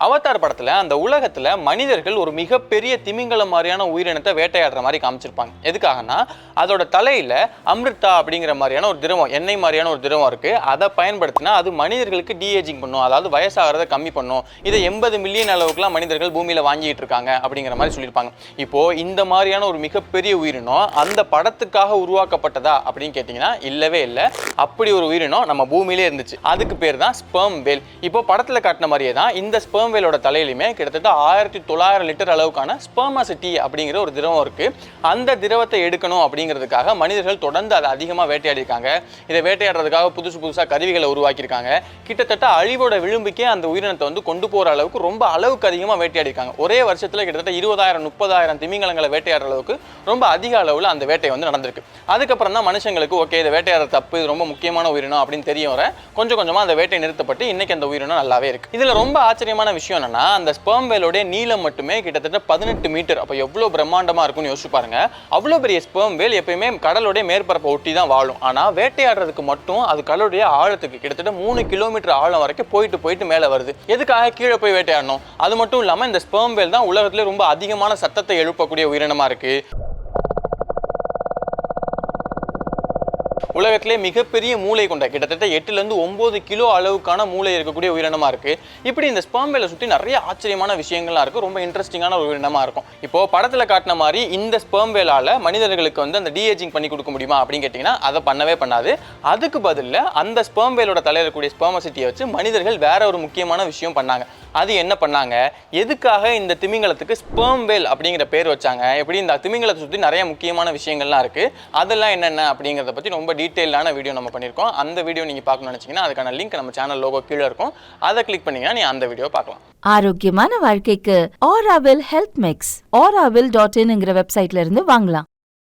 Avatar படத்துல அந்த உலகத்துல மனிதர்கள் ஒரு மிகப்பெரிய திமிங்கலம் மாதிரியான உயிரினத்தை வேட்டையாடுற மாதிரி காமிச்சிருப்பாங்க. எதுக்காகனா அதோட தலையில அமிர்தா அப்படிங்கிற மாதிரியான ஒரு திரவம், எண்ணெய் மாதிரியான ஒரு திரவம் இருக்கு. அதை பயன்படுத்தினா அது மனிதர்களுக்கு டீஏஜிங் பண்ணும், அதாவது வயசாகிறத கம்மி பண்ணும். இதை 80 மில்லியன் அளவுக்குலாம் மனிதர்கள் பூமியில வாங்கிட்டு இருக்காங்க அப்படிங்கிற மாதிரி சொல்லியிருப்பாங்க. இப்போ இந்த மாதிரியான ஒரு மிகப்பெரிய உயிரினம் அந்த படத்துக்காக உருவாக்கப்பட்டதா அப்படின்னு கேட்டீங்கன்னா இல்லவே இல்லை. அப்படி ஒரு உயிரினம் நம்ம பூமியிலே இருந்துச்சு. அதுக்கு பேர் தான் ஸ்பெர்ம் வேல். இப்போ படத்துல காட்டின மாதிரியே தான் இந்த ஸ்பெர்ம் வேலோட தலையிலுமே கிட்டத்தட்ட 1900 லிட்டர் அளவுக்கான ஸ்பெர்மாசிட்டி அப்படிங்கிற ஒரு திரவம் இருக்கு. அந்த திரவத்தை எடுக்கணும் அப்படிங்கிறதுக்காக மனிதர்கள் தொடர்ந்து அதை அதிகமாக வேட்டையாடிருக்காங்க. இதை வேட்டையாடுறதுக்காக புதுசாக கருவிகளை உருவாக்கியிருக்காங்க. கிட்டத்தட்ட அழிவோட விளிம்புக்கே அந்த உயிரினத்தை வந்து கொண்டு போகிற அளவுக்கு ரொம்ப அளவுக்கு அதிகமாக வேட்டையாடிருக்காங்க. ஒரே வருஷத்தில் கிட்டத்தட்ட 20,000-30,000 திமிங்கலங்களை வேட்டையாடுற அளவுக்கு ரொம்ப அதிக அளவில் அந்த வேட்டை வந்து நடந்திருக்கு. அதுக்கப்புறம் தான் மனுஷங்களுக்கு ஓகே இதை வேட்டையாடுற தப்பு, இது ரொம்ப முக்கியமான உயிரினம் அப்படின்னு தெரிய வர கொஞ்சம் கொஞ்சமாக அந்த வேட்டை நிறுத்தப்பட்டு இன்னைக்கு அந்த உயிரினம் நல்லாவே இருக்கு. இதுல ரொம்ப ஆச்சரியமான விஷயம் என்னன்னா அந்த ஸ்பெர்ம் வேலோட நீளம் மட்டுமே கிட்டத்தட்ட 18 மீட்டர். அப்போ எவ்வளவு பிரம்மாண்டமா இருக்கும்னு யோசிச்சு பாருங்க. அவ்வளோ பெரிய ஸ்பெர்ம் வேல் எப்பயுமே கடலுடைய மேற்பரப்பை ஒட்டி தான் வாழும். ஆனா வேட்டையாடுறதுக்கு மட்டும் அது கடலுடைய ஆழத்துக்கு கிட்டத்தட்ட 3 கிலோமீட்டர் ஆழம் வரைக்கும் போயிட்டு மேலே வருது. எதுக்காக கீழே போய் வேட்டையாடணும்? அது மட்டும் இல்லாம இந்த ஸ்பெர்ம் வேல் தான் உலகத்திலே ரொம்ப அதிகமான சத்தத்தை எழுப்பக்கூடிய உயிரினமா இருக்கு. உலகத்திலே மிகப்பெரிய மூளை கொண்ட கிட்டத்தட்ட 8-9 கிலோ அளவுக்கான மூளை இருக்கக்கூடிய உயிரினமா இருக்கு. இப்படி இந்த ஸ்பெர்ம் வேலை சுற்றி நிறைய ஆச்சரியமான விஷயங்கள்லாம் இருக்கு. ரொம்ப இன்ட்ரெஸ்டிங்கான ஒரு உயிரினமா இருக்கும். இப்போ படத்துல காட்டின மாதிரி இந்த ஸ்பெர்ம் வேலால மனிதர்களுக்கு வந்து அந்த டீஏஜிங் பண்ணி கொடுக்க முடியுமா அப்படின்னு கேட்டீங்கன்னா அதை பண்ணவே பண்ணாது. அதுக்கு பதில் அந்த ஸ்பெர்ம் வேலோட தலையில இருக்கக்கூடிய ஸ்பெர்மசிட்டியை வச்சு மனிதர்கள் வேற ஒரு முக்கியமான விஷயம் பண்ணாங்க. அது என்ன பண்ணாங்க? எதுக்காக இந்த திமிங்கலத்துக்கு ஸ்பெர்ம் வேல் அப்படிங்கிற பேர் வச்சாங்க? எப்படி இந்த திமிங்கலத்தை சுற்றி நிறைய முக்கியமான விஷயங்கள்லாம் இருக்கு. அதெல்லாம் என்னென்ன அப்படிங்கிறத பற்றி ரொம்ப டீட்டெயிலான வீடியோ நம்ம பண்ணியிருக்கோம். அந்த வீடியோ நீங்கள் பார்க்கணும்னு நினச்சிங்கன்னா அதுக்கான லிங்க் நம்ம சேனல் லோகோ கீழே இருக்கும். அதை கிளிக் பண்ணிங்கன்னா நீ அந்த வீடியோ பார்க்கலாம். ஆரோக்கியமான வாழ்க்கைக்கு Auravil ஹெல்த் மிக்ஸ் Auravil.in வெப்சைட்ல இருந்து வாங்கலாம்.